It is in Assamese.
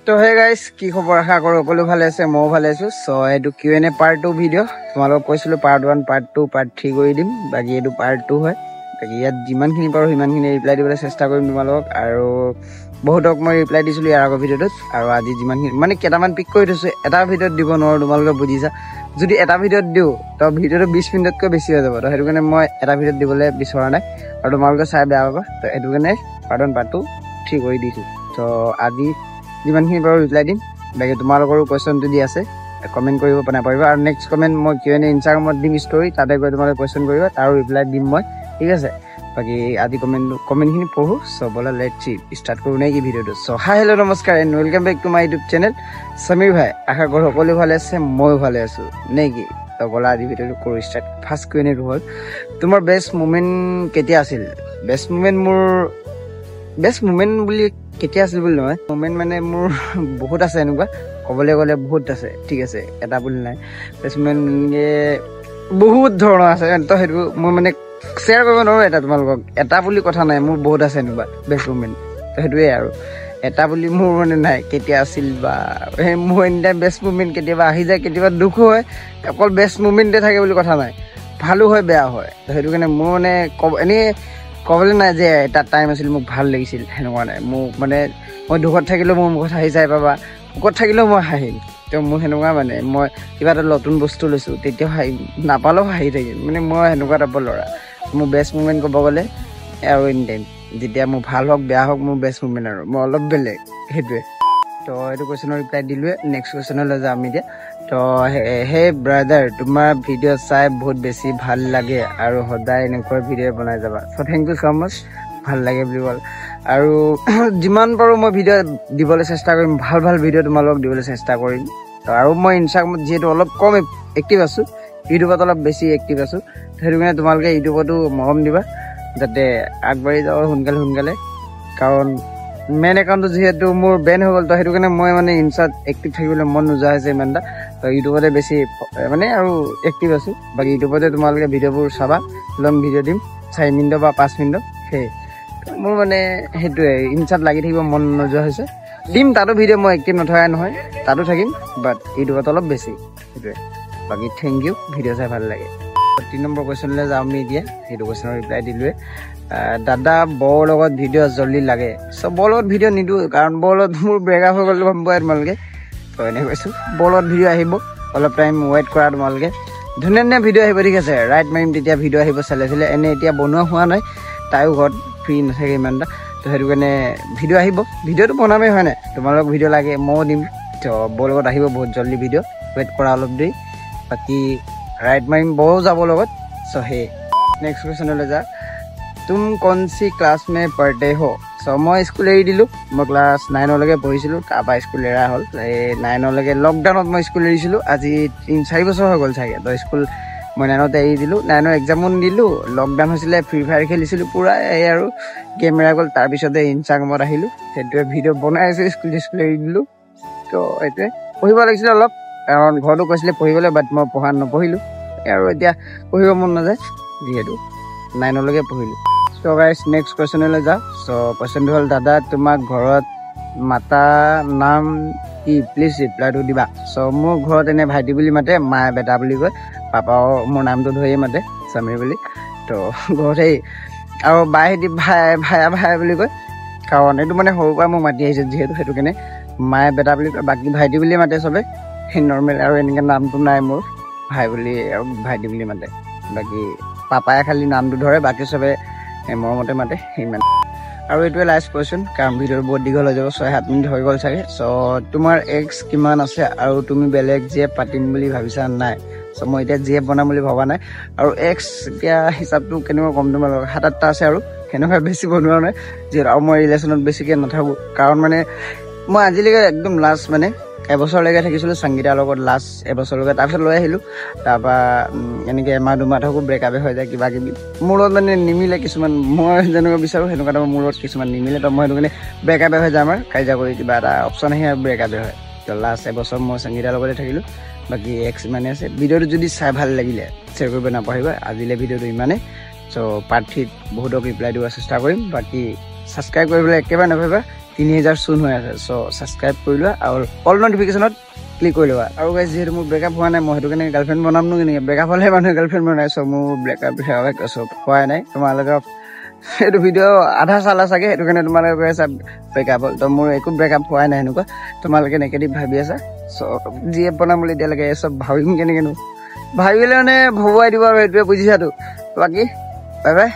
তো হে গাইস কি খবৰ আশা কৰো সকলো ভালে আছে মই ভালে আছো সো এটো Q&A পাৰ্ট 2 ভিডিও তোমালোক কৈছিলো পাৰ্ট 1 পাৰ্ট 2 পাৰ্ট 3 কৰি দিম বাকি এটো পাৰ্ট 2 হয় বাকি ইয়াত যিমানখিনি পাৰো সিমানখিনি ৰিপ্লাই দিবলৈ চেষ্টা কৰিম তোমালোক আৰু বহুতক মই ৰিপ্লাই দিছিলো ইয়াৰ আগৰ ভিডিওত আৰু আজি যিমানখিনি মানে কেটামান পিক কৰি থৈছো এটা ভিডিওত দিব নোৱাৰো তোমালোকে বুজিছা যদি এটা ভিডিওত দিও তো ভিডিওটো 20 মিনিটতকৈ বেছি হৈ যাব তো হেতু কাৰণে মই এটা ভিডিওত দিবলৈ বিচৰা নাই আৰু তোমালোকে চাই বেয়া পাবা তো এটো কাৰণে পাৰ্ট 1 পাৰ্ট 2 ঠিক কৰি দিছো তো আজি যিমানখিনি পাৰো ৰিপ্লাই দিম বাকি তোমালোকৰ কোৱেশ্চন যদি আছে কমেন্ট কৰিব পাৰিবা আৰু নেক্সট কমেন্ট মই Q&A ইনষ্টাগ্ৰামত দিম ষ্টৰি তাতে গৈ তোমালোকে কোৱেশ্চন কৰিবা তাৰ ৰিপ্লাই দিম মই ঠিক আছে বাকি আজি কমেন্টখিনি পঢ়ো সো বলা লেটস স্টাৰ্ট কৰো নেকি ভিডিওটো সো হাই হেল্ল নমস্কাৰ and welcome back to my YouTube channel Sameer ভাই আশা কৰো সকলো ভালে আছে মই ভালে আছো নেকি তো বলা আজি ভিডিওটো কৰো স্টাৰ্ট ফাৰ্স্ট Q&A হ'ল তোমাৰ বেষ্ট মোমেন্ট কেতিয়া আছিল বেষ্ট মোমেন্ট বুলি কেতিয়া আছিল বুলি নহয় মোমেন্ট মানে মোৰ বহুত আছে এনেকুৱা কবলে গলে বহুত আছে ঠিক আছে এটা বুলি নাই বেষ্ট মোমেন্ট বহুত ধৰণৰ আছে তো হেতু মই মানে শেয়াৰ কৰিব নোৱাৰো এটা তোমালোকক এটা বুলি কথা নাই মোৰ বহুত আছে এনেকুৱা বেষ্ট মোমেন্ট তো হেতুৱে আৰু এটা বুলি মোৰ মানে নাই কেতিয়া আছিল বা মোৰ এনিটা বেষ্ট মোমেন্ট কেতিয়াবা আহি যায় কেতিয়াবা দুখ হয় অকল বেষ্ট মোমেন্টে থাকে বুলি কথা নাই ভালো হয় বেয়া হয় তো হেতু কাৰণে মোৰ মানে এনে কবলে নাই যে এটা টাইম আছিল মোক ভাল লাগিছিল হেনকুৱা নাই মোক মানে মই দুখত থাকিলেও মোৰ মুখত হাঁহি যায় পাবা সুখত থাকিলেও মই হাঁহিম তো মোৰ হেনকুৱা মানে মই কিবা এটা নতুন বস্তু লৈছো তেতিয়া হাঁহি নাপালেও হাঁহি থাকিম মানে মই হেনকুৱা টাইপৰ ল'ৰা মোৰ বেষ্ট মোমেন্ট ক'ব গ'লে আৰু এনি টাইম যেতিয়া মোৰ ভাল হওক বেয়া হওক মোৰ বেষ্ট মোমেন্ট আৰু মই অলপ বেলেগ হেতুৱে তো এইটো কোৱেশ্চনৰ ৰিপ্লাই দিলোৱে নেক্সট কোৱেশ্চনলৈ যাম এতিয়া তো হে ব্ৰাদাৰ তোমাৰ ভিডিও চাই বহুত বেছি ভাল লাগে আৰু সদায় এনেকৈ ভিডিও বনাই যাবা সো থ্যাংক ইউ সো মাচ ভাল লাগে বুলি বল আৰু যিমান পাৰো মই ভিডিও দিবলৈ চেষ্টা কৰিম ভাল ভিডিও তোমালোকক দিবলৈ চেষ্টা কৰিম তো আৰু মই ইনষ্টাগ্ৰামত যেটো অলপ কম এক্টিভ আছো ইউটিউবত অলপ বেছি এক্টিভ আছো হেতু কাৰণে তোমালোকে ইউটিউবতো মৰম দিবা যাতে আগবাঢ়ি যাও সোনকালে কাৰণ মেন একাউণ্টটো যেহেতু মোৰ বেন হৈ গ'ল তো হেতু কাৰণে মই মানে ইনষ্টাত এক্টিভ থাকিবলৈ মন নোযোৱা হৈছে ইমানটা তো ইউটিউবতে বেছি মানে আৰু এক্টিভ আছো বাকি ইউটিউবতে তোমালোকে ভিডিওবোৰ চাবা লং ভিডিও দিম 4 মিনিট বা 5 মিনিট হে মোৰ মানে হেতুৱে ইনষ্টাত লাগি থাকিব মন নোযোৱা হৈছে দিম তাতো ভিডিও মই এক্টিভ নথকা নহয় তাতো থাকিম বাট ইউটিউবত অলপ বেছি হেতুৱে বাকি থ্যাংক ইউ ভিডিও চাই ভাল লাগে 3 নম্বৰ কোৱেশ্চনলৈ যাম আমি এতিয়া হেতু কোৱেশ্চনৰ ৰিপ্লাই দিলোৱে দাদা বৰ লগত ভিডিও জলদি লাগে সব বলত ভিডিও নিদু কাৰণ বলত মোৰ ব্ৰেকআপ হৈ গ'ল গম পাই তোমালোকে তো এনে কৈছো বলত ভিডিও আহিব অলপ টাইম ওয়েট কৰা তোমালোকে ধুনীয়া ভিডিও আহিব ঠিক আছে ৰাইট মাইম তেতিয়া ভিডিও আহিব চালে এনে এতিয়া বনোৱা হোৱা নাই তাইও ঘৰত ফ্ৰী নাথাকে ইমানটা তো হেতু কাৰণে ভিডিও আহিব ভিডিওটো বনামেই হয় না তোমালোক ভিডিও লাগে মই দিম তো বলত আহিব বহুত জলদি ভিডিও ওয়েট কৰা অলপ দেৰি বাকি राइट माइम बहुत যাব লগত सो हे नेक्स्ट क्वेश्चन ले जा तुम कौन सी क्लास में पढ़ते हो सो मैं स्कूल एरि दिलु मैं क्लास 9 लगे पढिसिलु ताबा स्कूल एरा हल 9 लगे लॉकडाउन मैं स्कूल एरिसिलु আজি 3-4 বছৰ হৈ গল থাকে তো স্কুল মই 9 তে এৰি দিলু 9 एग्जामन দিলু লকডাউন হৈছিলে ফ্ৰী ফায়াৰ খেলিছিলু পুৰা এই আৰু কেমেৰা গল তাৰ পিছতে ইনষ্টাগ্ৰামত আহিলু হেতু ভিডিও বনাই আছে স্কুল এৰি দিলু তো এতে পঢ়িব লাগিছিল অলপ কাৰণ ঘৰটো কৈছিলে পঢ়িবলৈ বাট মই পঢ়া নপঢ়িলো আৰু এতিয়া পঢ়িব মন নাযায় যেহেতু 9 লগে পঢ়িলো তো গাইস নেক্সট কোৱেশ্চনলৈ যা সো কোৱেশ্চনটো হ'ল দাদা তোমাক ঘৰত মাতা নাম কি প্লিজ ৰিপ্লাইটো দিবা সো মোৰ ঘৰত এনে ভাইটি বুলি মাতে মা বেটা বুলি কয় পাপাও মোৰ নামটো ধৰিয়ে মাতে সমীৰ বুলি তো ঘৰতে আৰু বাইহেতি ভাই বুলি কয় কাৰণ এইটো মানে সৰুৰ পৰা মই মাতি আহিছে যেহেতু হেতু কেনে মায়ে বেটা বুলি কয় বাকি ভাইটি বুলি মাতে সবে নৰ্মেল আৰু এনেকা নামটো নাই মোৰ ভাই বুলি আৰু ভাইটি বুলি মাতে বাকি পাপায়ে খালি নামটো ধৰে বাকি সবে মৰমতে মাতে ইমান আৰু এটোৱে লাষ্ট কোৱেশ্চন কাৰণ ভিডিও বহুত দীঘল হৈ যাব 6-7 মিনিট হৈ গল চাগে সো তোমাৰ এক্স কিমান আছে আৰু তুমি বেলেগ যে পাতিম বুলি ভাবিছা নাই সো মই এতিয়া যে বনাম বুলি ভাবা নাই আৰু এক্স এতিয়া হিচাপটো কেনেকৈ কম তোমাৰ 7-8টা আছে আৰু কেনেকৈ বেছি বনোৱা নাই যে আৰু মই ৰিলেচনত বেছিকে নাথাকো কাৰণ মানে মই আজিলৈকে একদম লাষ্ট মানে এবছৰলৈকে থাকিছিলো সংগীতাৰ লগত লাষ্ট এবছৰলৈকে তাৰপিছত লৈ আহিলো তাৰপা এনেকে এমাহ দুমাহ থাকো ব্ৰেকআপে হৈ যায় কিবা কিবি মোৰ লগত মানে নিমিলে কিছুমান মই যেনেকৈ বিচাৰো সেনেকুৱা মোৰ লগত কিছুমান নিমিলে তো মই সেইটো কাৰণে ব্ৰেকআপে হৈ যায় আমাৰ কাইজা কৰি কিবা এটা অপচন আহে ব্ৰেকআপে হয় তো লাষ্ট এবছৰ মই সংগীতাৰ লগতে থাকিলো বাকি এক্স মানে আছে ভিডিওটো যদি চাই ভাল লাগিলে শ্বেয়াৰ কৰিব নাপাহৰিবা আজিলে ভিডিওটো ইমানে সো পাৰ্ট 3 বহুতক ৰিপ্লাই দিব চেষ্টা কৰিম বাকি সাবস্ক্ৰাইব কৰিবলৈ একেবাৰে নাভাবিবা 3000 চুন হৈ আছে চ' ছাবস্ক্ৰাইব কৰি লোৱা আৰু অল নটিফিকেশ্যনত ক্লিক কৰি ল'বা আৰু গাইজ যিহেতু মোৰ ব্ৰেকআপ হোৱা নাই মই সেইটো কাৰণে গাৰ্লফ্ৰেণ্ড বনাম নো কেনেকৈ ব্ৰেকআপ হ'লেহে মানুহে গাৰ্লফ্ৰেণ্ড বনাই চ' মোৰ ব্ৰেকআপ চব হোৱাই নাই তোমালোকক এইটো ভিডিঅ' আধা চালা চাগে সেইটো কাৰণে তোমালোকে কৈ আছা ব্ৰেকআপ হ'ল তো মোৰ একো ব্ৰেকআপ হোৱাই নাই সেনেকুৱা তোমালোকে নেগেটিভ ভাবি আছা চ' যিয়ে বনাম বুলি এতিয়ালৈকে চব ভাবিম কেনেকৈনো ভাবিলে মানে ভবুৱাই দিব আৰু সেইটোৱে বুজিছাতো বাকী বাই বাই